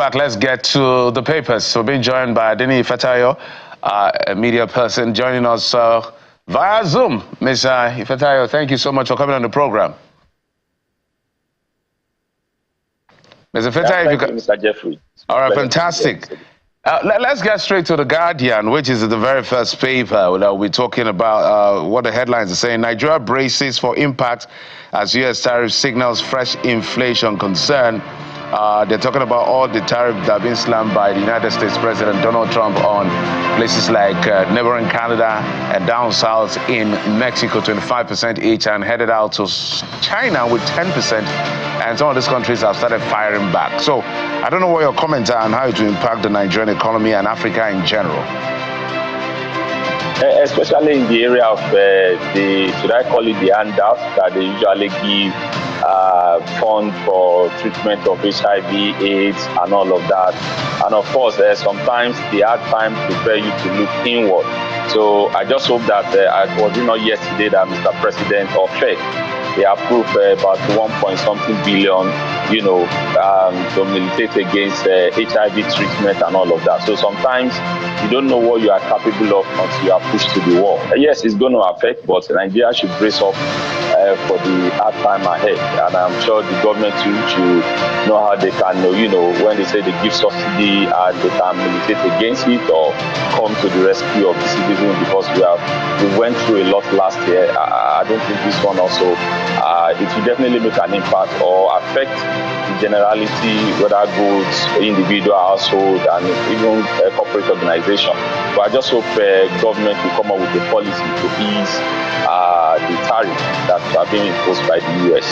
back, let's get to the papers. So being joined by Adeni Ifetayo, a media person, joining us via Zoom. Ms. Ifetayo, thank you so much for coming on the program. Ms. Ifetayo, thank you, Mr. Jeffrey. All right, fantastic. Let's get straight to The Guardian, which is the very first paper. We're talking about what the headlines are saying. Nigeria braces for impact as U.S. tariffs signals fresh inflation concern. They're talking about all the tariffs that have been slammed by the United States President Donald Trump on places like neighboring Canada and down south in Mexico, 25% each, and headed out to China with 10%. And some of these countries have started firing back. So I don't know what your comments are on how it will impact the Nigerian economy and Africa in general. Especially in the area of should I call it the handouts that they usually give fund for treatment of HIV, AIDS, and all of that. And of course, sometimes the hard times prepare you to look inward. So I just hope that was it not yesterday that Mr. President of FED, they approved about 1.something billion, to militate against HIV treatment and all of that. So sometimes you don't know what you are capable of until you are pushed to the wall. Yes, it's going to affect, but Nigeria should brace up for the hard time ahead. And I'm sure the government should know how they can, when they say they give subsidy and they can militate against it or come to the rescue of the citizens, because we went through a lot last year. I don't think this one also, it will definitely make an impact or affect the generality, whether goods, individual, household, and even corporate organization. But I just hope government will come up with a policy to ease the tariff that are being imposed by the U.S.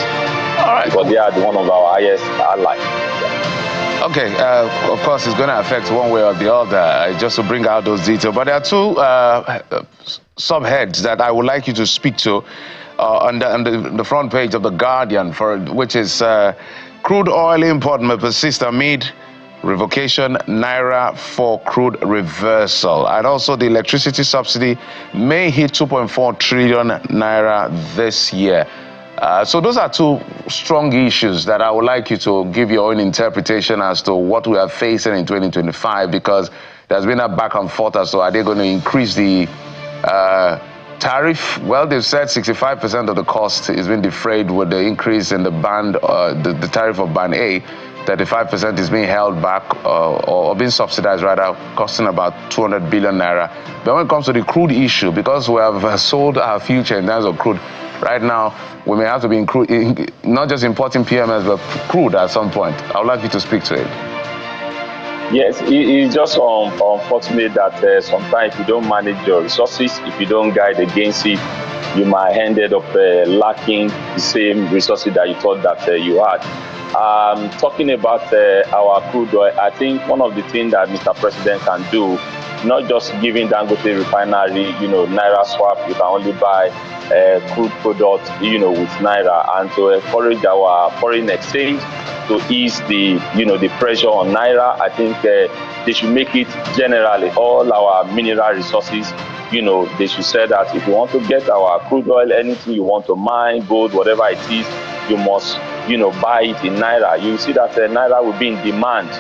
All right. Because they are one of our highest allies. Okay, of course, it's going to affect one way or the other, just to bring out those details. But there are two subheads that I would like you to speak to on the front page of The Guardian, which is crude oil import may persist amid revocation, Naira for crude reversal. And also the electricity subsidy may hit 2.4 trillion Naira this year. So those are two strong issues that I would like you to give your own interpretation as to what we are facing in 2025, because there's been a back and forth as to are they going to increase the tariff. Well, they've said 65% of the cost is being defrayed with the increase in the band, the tariff of band A. 35% is being held back or being subsidized, rather, costing about 200 billion Naira. But when it comes to the crude issue, because we have sold our future in terms of crude, right now, we may have to be not just importing PMS, but crude at some point. I would like you to speak to it. Yes, it's just unfortunate that sometimes if you don't manage your resources, if you don't guide against it, you might end up lacking the same resources that you thought that you had. Talking about our crude oil, I think one of the things that Mr. President can do, not just giving Dangote refinery, Naira swap, you can only buy crude products, with Naira, and to encourage our foreign exchange to ease the, the pressure on Naira. I think they should make it generally all our mineral resources. They should say that if you want to get our crude oil, anything you want to mine, gold, whatever it is, you must, buy it in Naira. You see that Naira will be in demand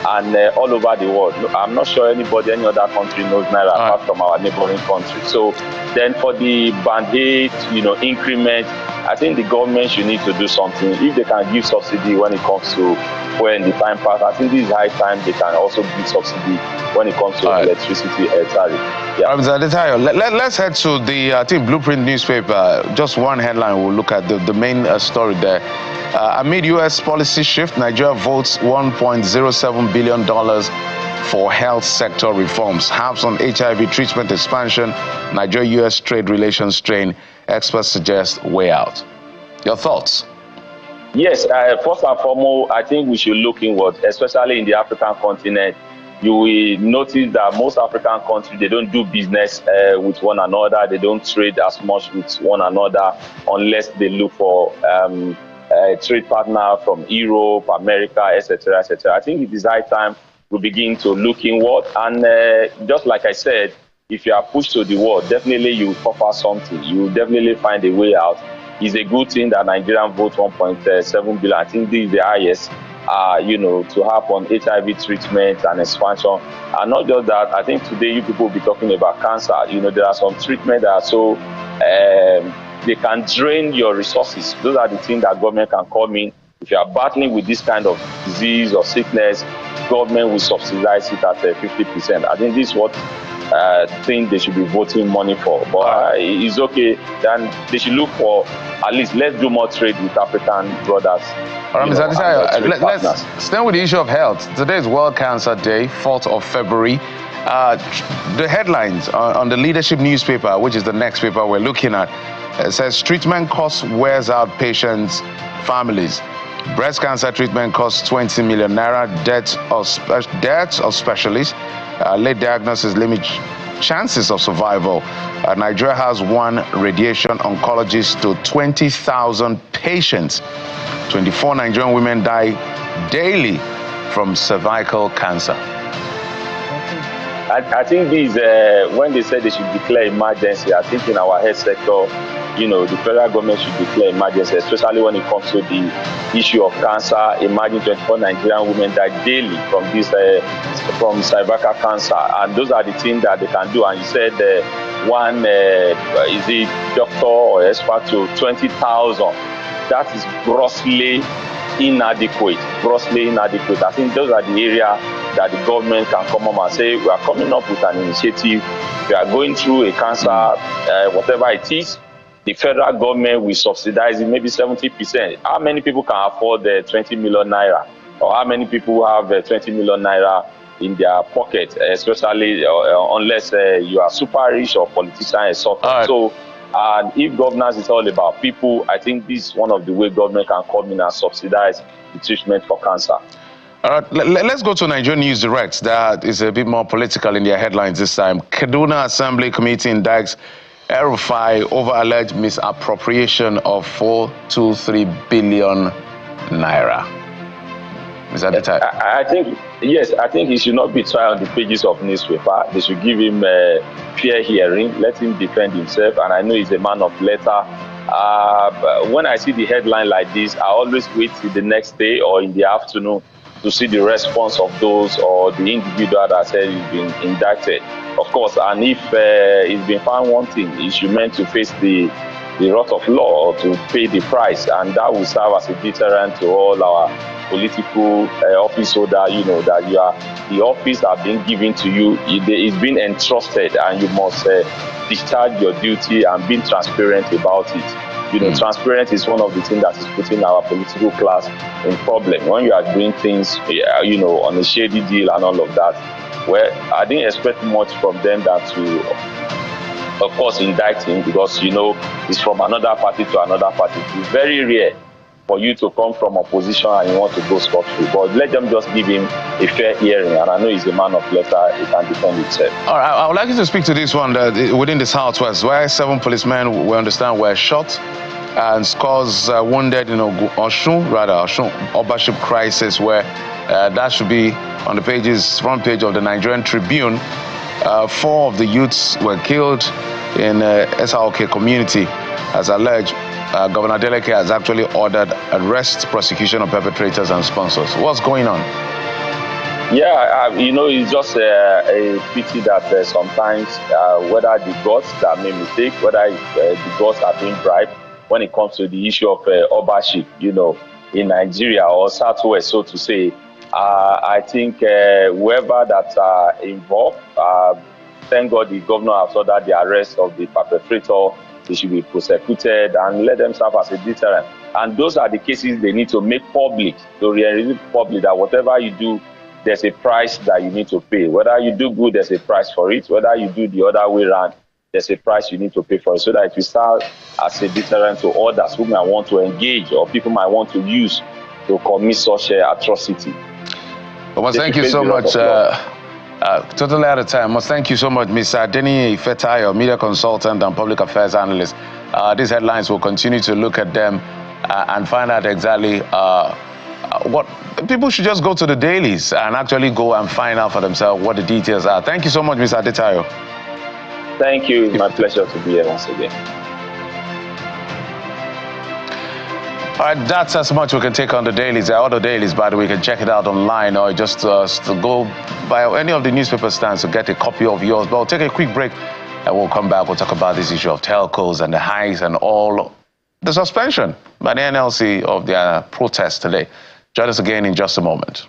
and all over the world. I'm not sure any other country knows Naira apart from our neighboring country. So then for the band aid, increment, I think the government should need to do something. If they can give subsidy when it comes to when the time passes, I think this is high time they can also give subsidy when it comes to electricity tariff. Yeah. Let's head to the I think Blueprint newspaper. Just one headline. We'll look at the main story there. Amid U.S. policy shift, Nigeria votes $1.07 billion for health sector reforms. Halves on HIV treatment expansion. Nigeria-U.S. trade relations strain. Experts suggest way out. Your thoughts? Yes, first and foremost, I think we should look inward, especially in the African continent. You will notice that most African countries, they don't do business with one another. They don't trade as much with one another unless they look for a trade partner from Europe, America, etc., etc. I think it is high time we begin to look inward. And just like I said, if you are pushed to the wall, definitely you will offer something. You will definitely find a way out. It's a good thing that Nigerian vote 1.7 billion. I think this is the highest to have on HIV treatment and expansion. And not just that, I think today you people will be talking about cancer. There are some treatments that are so they can drain your resources. Those are the things that government can come in. If you are battling with this kind of disease or sickness, government will subsidize it at 50%. I think this is what think they should be voting money for. But it's okay. Then they should look for, at least let's do more trade with African brothers. All right, Mr. Adesanya, let's stay with the issue of health. Today is World Cancer Day, 4th of February. The headlines on the leadership newspaper, which is the next paper we're looking at, says treatment costs wears out patients' families. Breast cancer treatment costs 20 million naira. Deaths of specialists. Late diagnosis limit chances of survival. Nigeria has one radiation oncologist to 20,000 patients. 24 Nigerian women die daily from cervical cancer. I think these, when they said they should declare emergency, I think in our health sector, the federal government should declare emergency, especially when it comes to the issue of cancer. Imagine 24 Nigerian women die daily from from cervical cancer, and those are the things that they can do. And you said one is a doctor or expert to 20,000. That is grossly inadequate. Grossly inadequate. I think those are the areas that the government can come up and say, we are coming up with an initiative. We are going through a cancer, whatever it is. The federal government will subsidize it, maybe 70%. How many people can afford the 20 million naira? Or how many people have 20 million naira in their pocket, especially unless you are super rich or politician or something. Right. So, and if governance is all about people, I think this is one of the ways government can come in and subsidize the treatment for cancer. All right, let's go to Nigerian News Direct. That is a bit more political in their headlines this time. Kaduna Assembly Committee indicts El-Rufai over alleged misappropriation of 423 billion naira. Is that the type? I think, yes, I think he should not be tried on the pages of newspaper. They should give him a fair hearing, let him defend himself, and I know he's a man of letter. When I see the headline like this, I always wait till the next day or in the afternoon to see the response of those or the individual that said he's been indicted. Of course, and if he's been found wanting, he should meant to face the wrath of law or to pay the price, and that will serve as a deterrent to all our political office holder. You know that the office have been given to you, it's been entrusted, and you must discharge your duty and be transparent about it. Transparent is one of the things that is putting our political class in problem. When you are doing things, on a shady deal and all of that, well, I didn't expect much from them than to, of course, indict him because, it's from another party to another party. It's very rare for you to come from opposition and you want to go scot-free. But let them just give him a fair hearing, and I know he's a man of letter, he can defend himself. All right, I would like you to speak to this one within the Southwest, where 7 policemen, we understand, were shot and scores wounded in Oshun Obaship crisis, where that should be on the front page of the Nigerian Tribune. 4 of the youths were killed in SRK community, as alleged. Governor Deleke has actually ordered arrest, prosecution of perpetrators and sponsors. What's going on? Yeah, it's just a pity that sometimes whether the gods that made mistake, whether the gods are being bribed when it comes to the issue of Obaship, in Nigeria or Southwest, so to say. I think whoever that are involved, thank God the governor has ordered the arrest of the perpetrator. They should be prosecuted and let them serve as a deterrent. And those are the cases they need to make public, to realize public that whatever you do, there's a price that you need to pay. Whether you do good, there's a price for it. Whether you do the other way around, there's a price you need to pay for it, so that it will serve as a deterrent to others who might want to engage or people might want to use to commit such atrocity. Well, thank you so much. Totally out of time. Thank you so much, Mr. Denny Fetayo, media consultant and public affairs analyst. These headlines will continue to look at them and find out exactly what people should just go to the dailies and actually go and find out for themselves what the details are. Thank you so much, Mr. Adetayo. Thank you. It's my pleasure to be here once again. All right, that's as much we can take on the dailies. There are other dailies, by the way. You can check it out online or just go by any of the newspaper stands to get a copy of yours. But we'll take a quick break and we'll come back. We'll talk about this issue of telcos and the hikes and all the suspension by the NLC of their protest today. Join us again in just a moment.